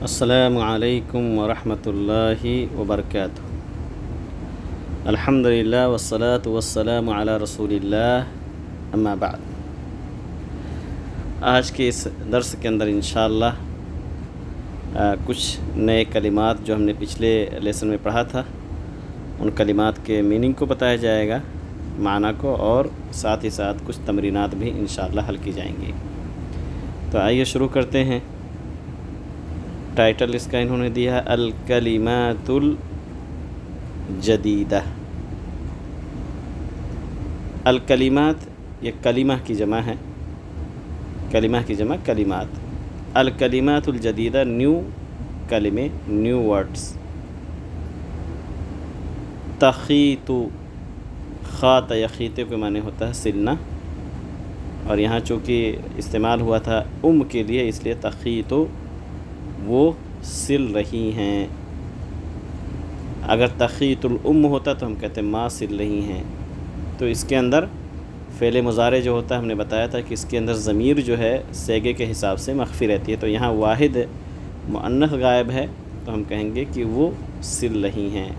السلام علیکم ورحمۃ اللہ وبرکاتہ۔ الحمدللہ والصلاة والسلام علی رسول اللہ، اما بعد۔ آج کے اس درس کے اندر انشاءاللہ کچھ نئے کلمات جو ہم نے پچھلے لیسن میں پڑھا تھا ان کلمات کے میننگ کو بتایا جائے گا، معنی کو، اور ساتھ ہی ساتھ کچھ تمرینات بھی انشاءاللہ حل کی جائیں گی۔ تو آئیے شروع کرتے ہیں۔ ٹائٹل اس کا انہوں نے دیا ہے الکلمات الجدیدہ۔ الکلمات یہ کلمہ کی جمع ہے، کلمہ کی جمع کلمات۔ الکلمات الجدیدہ نیو کلمے، نیو ورڈز۔ تخیط، خاط یخیط کے معنی ہوتا ہے سلنا، اور یہاں چونکہ استعمال ہوا تھا کے لیے اس لیے تخیط وہ سل رہی ہیں۔ اگر تخیط ہوتا تو ہم کہتے ہیں ما سل رہی ہیں۔ تو اس کے اندر فعل مضارع جو ہوتا ہے ہم نے بتایا تھا کہ اس کے اندر ضمیر جو ہے صیغے کے حساب سے مخفی رہتی ہے، تو یہاں واحد مؤنث غائب ہے تو ہم کہیں گے کہ وہ سل رہی ہیں۔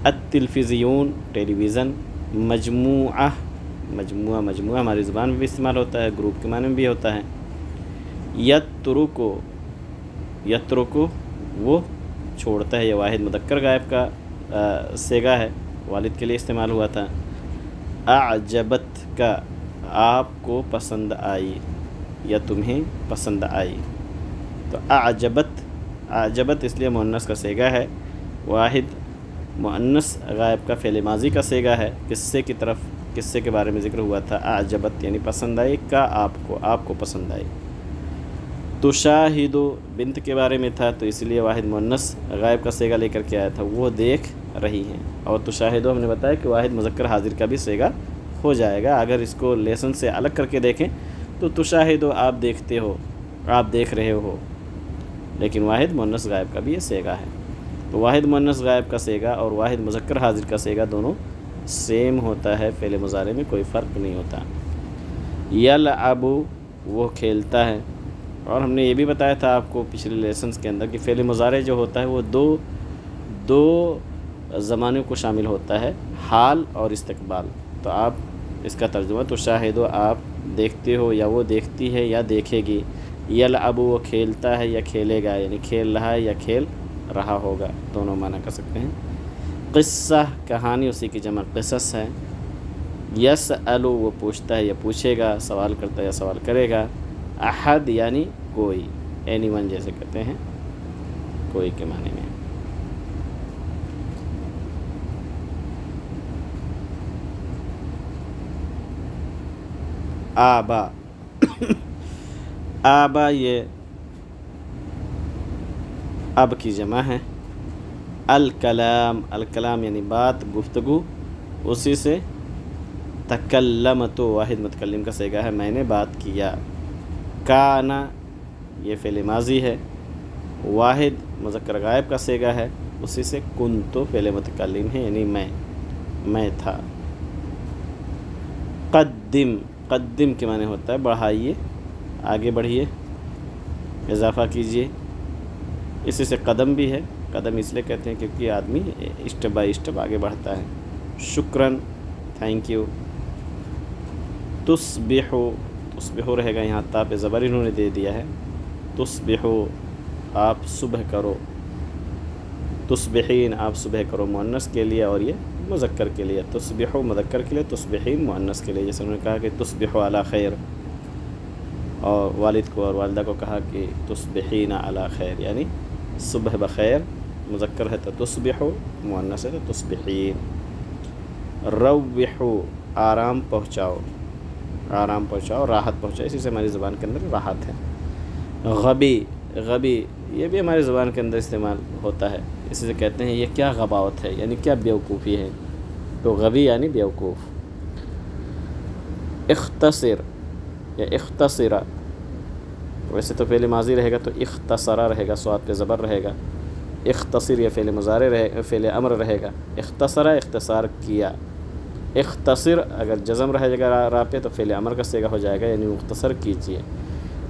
التلفزیون ٹیلی ویژن، مجموعہ مجموعہ ہماری زبان میں بھی استعمال ہوتا ہے، گروپ کے معنی میں بھی ہوتا ہے۔ یترکو وہ چھوڑتا ہے، یہ واحد مذکر غائب کا صیغہ ہے، والد کے لیے استعمال ہوا تھا۔ اعجبت کا آپ کو پسند آئی یا تمہیں پسند آئی، تو اعجبت اس لیے مؤنث کا صیغہ ہے، واحد مؤنث غائب کا فعل ماضی کا صیغہ ہے، قصے کے بارے میں ذکر ہوا تھا۔ اعجبت یعنی پسند آئی، کا آپ کو پسند آئی۔ تشاہد بنت کے بارے میں تھا تو اس لیے واحد مؤنث غائب کا صیغہ لے کر کے آیا تھا، وہ دیکھ رہی ہیں۔ اور تشاہد ہم نے بتایا کہ واحد مذکر حاضر کا بھی صیغہ ہو جائے گا۔ اگر اس کو لیسن سے الگ کر کے دیکھیں تو تشاہد آپ دیکھتے ہو، آپ دیکھ رہے ہو، لیکن واحد مؤنث غائب کا بھی یہ صیغہ ہے۔ تو واحد مؤنث غائب کا صیغہ اور واحد مذکر حاضر کا صیغہ دونوں سیم ہوتا ہے، فعل مضارع میں کوئی فرق نہیں ہوتا۔ یلعب وہ کھیلتا ہے، اور ہم نے یہ بھی بتایا تھا آپ کو پچھلے لیسنز کے اندر کہ فعل مضارع جو ہوتا ہے وہ دو زمانوں کو شامل ہوتا ہے، حال اور استقبال۔ تو آپ اس کا ترجمہ تشاہد آپ دیکھتے ہو، یا وہ دیکھتی ہے یا دیکھے گی۔ یلعب وہ کھیلتا ہے یا کھیلے گا، یعنی کھیل رہا ہے یا کھیل رہا ہوگا، دونوں معنی کر سکتے ہیں۔ قصہ کہانی، اسی کی جمع قصص ہے۔ یسأل وہ پوچھتا ہے یا پوچھے گا، سوال کرتا ہے یا سوال کرے گا۔ احد یعنی کوئی، اینی ون جیسے کہتے ہیں، کوئی کے معنی میں۔ آبا آبا یہ اب کی جمع ہے۔ الکلام یعنی بات، گفتگو، اسی سے تکلمت واحد متکلم کا صیغہ ہے، میں نے بات کیا۔ کانا یہ فعل ماضی ہے، واحد مذکر غائب کا صیغہ ہے، اسی سے کنت فعل متکلم ہے، یعنی میں تھا۔ قدم کے معنی ہوتا ہے بڑھائیے، آگے بڑھیے، اضافہ کیجیے، اسی سے قدم بھی ہے، قدم اس لیے کہتے ہیں کیونکہ آدمی اسٹیپ بائی اسٹیپ آگے بڑھتا ہے۔ شکراً تھینک یو۔ تصبحو رہے گا، یہاں تا پہ زبر انہوں نے دے دیا ہے، تصبحو آپ صبح کرو، تصبحین آپ صبح کرو مؤنث کے لیے، اور یہ مذکر کے لیے، تصبحو مذکر کے لیے، تصبحین مؤنث کے لیے۔ جیسے انہوں نے کہا کہ تصبحو علی خیر، اور والد کو اور والدہ کو کہا کہ تصبحین علی خیر، یعنی صبح بخیر، مذکر ہے تو تصبحو، مؤنث ہے تو تصبحین۔ روحو آرام پہنچاؤ، راحت پہنچاؤ، اسی سے ہماری زبان کے اندر راحت ہے۔ غبی یہ بھی ہماری زبان کے اندر استعمال ہوتا ہے، اسی سے کہتے ہیں یہ کیا غباوت ہے، یعنی کیا بیوقوفی ہے، تو غبی یعنی بیوقوف۔ اختصر یا اختصرا، ویسے تو فعل ماضی رہے گا تو اختصرا رہے گا، صاد پہ زبر رہے گا۔ اختصر یہ فعل مضارع فعل امر رہے گا، اختصرا اختصار کیا۔ اختصر اگر جزم رہے گا را پہ تو فعل امر کا صیغہ ہو جائے گا، یعنی مختصر کیجیے۔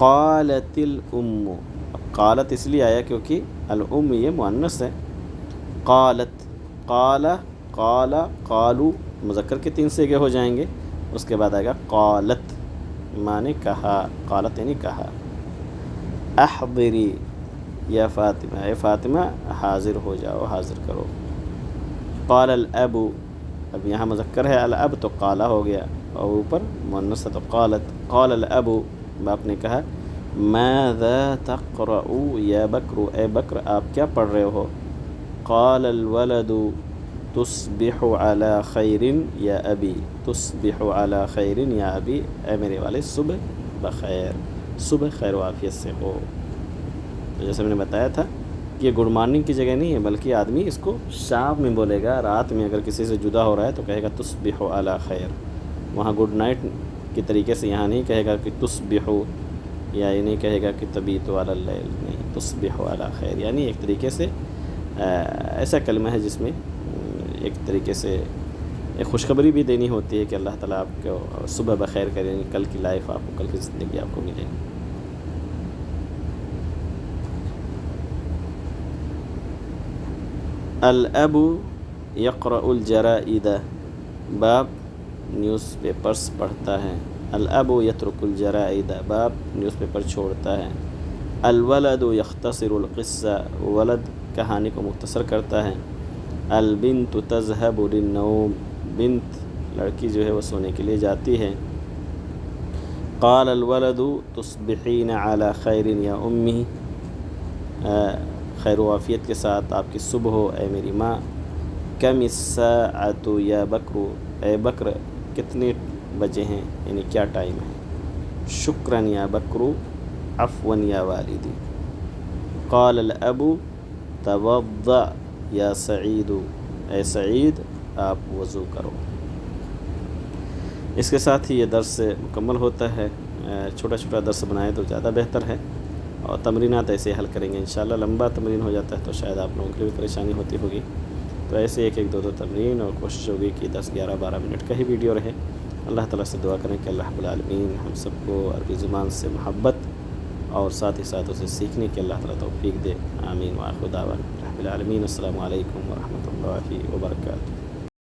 قالت الام، قالت اس لیے آیا کیونکہ الام یہ مؤنث ہے. قالت، قال، قال، قالو مذکر کے 3 صیغے ہو جائیں گے. اس کے بعد آئے گا قالت معنی کہا، قالت یعنی کہا. احضری یا فاطمہ، اے فاطمہ حاضر ہو جاؤ، حاضر کرو. قال الاب، اب یہاں مذکر ہے الاب تو قالا ہو گیا، اور اوپر مؤنث تو قالت. قال الاب، باپ نے کہا ماذا تقرأ یا بکر، اے بکر آپ کیا پڑھ رہے ہو. قال الولد تصبح على خیر یا ابی، تصبح على خیر یا ابی، اے میرے والد صبح بخیر، صبح خیر و عافیت سے ہو. تو جیسے میں نے بتایا تھا کہ یہ گڈ مارننگ کی جگہ نہیں ہے، بلکہ آدمی اس کو شام میں بولے گا. رات میں اگر کسی سے جدا ہو رہا ہے تو کہے گا تصبح علی خیر. وہاں گڈ نائٹ کی طریقے سے یہاں نہیں کہے گا کہ تصبح، یا یہ نہیں کہے گا کہ تبیت علی اللیل، نہیں، تصبح علی خیر. یعنی ایک طریقے سے ایسا کلمہ ہے جس میں ایک طریقے سے ایک خوشخبری بھی دینی ہوتی ہے کہ اللہ تعالیٰ آپ کو صبح بخیر کریں، کل کی لائف آپ کو، کل کی زندگی آپ کو ملے. الاب یقرأ الجرائد، باپ نیوز پیپرز پڑھتا ہے. الاب یترک الجرائد، باپ نیوز پیپر چھوڑتا ہے. الولد یختصر القصہ، ولد کہانی کو مختصر کرتا ہے. البنت تذهب للنوم، بنت لڑکی جو ہے وہ سونے کے لیے جاتی ہے. قال الولد تصبحین علی خیر یا امی، خیر و عافیت کے ساتھ آپ کی صبح ہو اے میری ماں. کم الساعۃ یا بکر، اے بکر کتنے بجے ہیں، یعنی کیا ٹائم ہے. شکراً یا بکر، عفواً یا والدی. قال الاب توضأ یا سعید، اے سعید آپ وضو کرو. اس کے ساتھ ہی یہ درس مکمل ہوتا ہے. چھوٹا چھوٹا درس بنائے تو زیادہ بہتر ہے، اور تمرینات ایسے حل کریں گے انشاءاللہ. لمبا تمرین ہو جاتا ہے تو شاید آپ لوگوں کے لیے بھی پریشانی ہوتی ہوگی. تو ایسے ایک ایک دو دو تمرین، اور کوشش ہوگی کہ 10 11 12 منٹ کا ہی ویڈیو رہے. اللہ تعالیٰ سے دعا کریں کہ اللہ رب العالمین ہم سب کو عربی زبان سے محبت اور ساتھ ہی ساتھ اسے سیکھنے کی اللہ تعالیٰ توفیق دے. آمین. وآخر دعوانا رب العالمین. السلام علیکم ورحمۃ اللہ وبرکاتہ.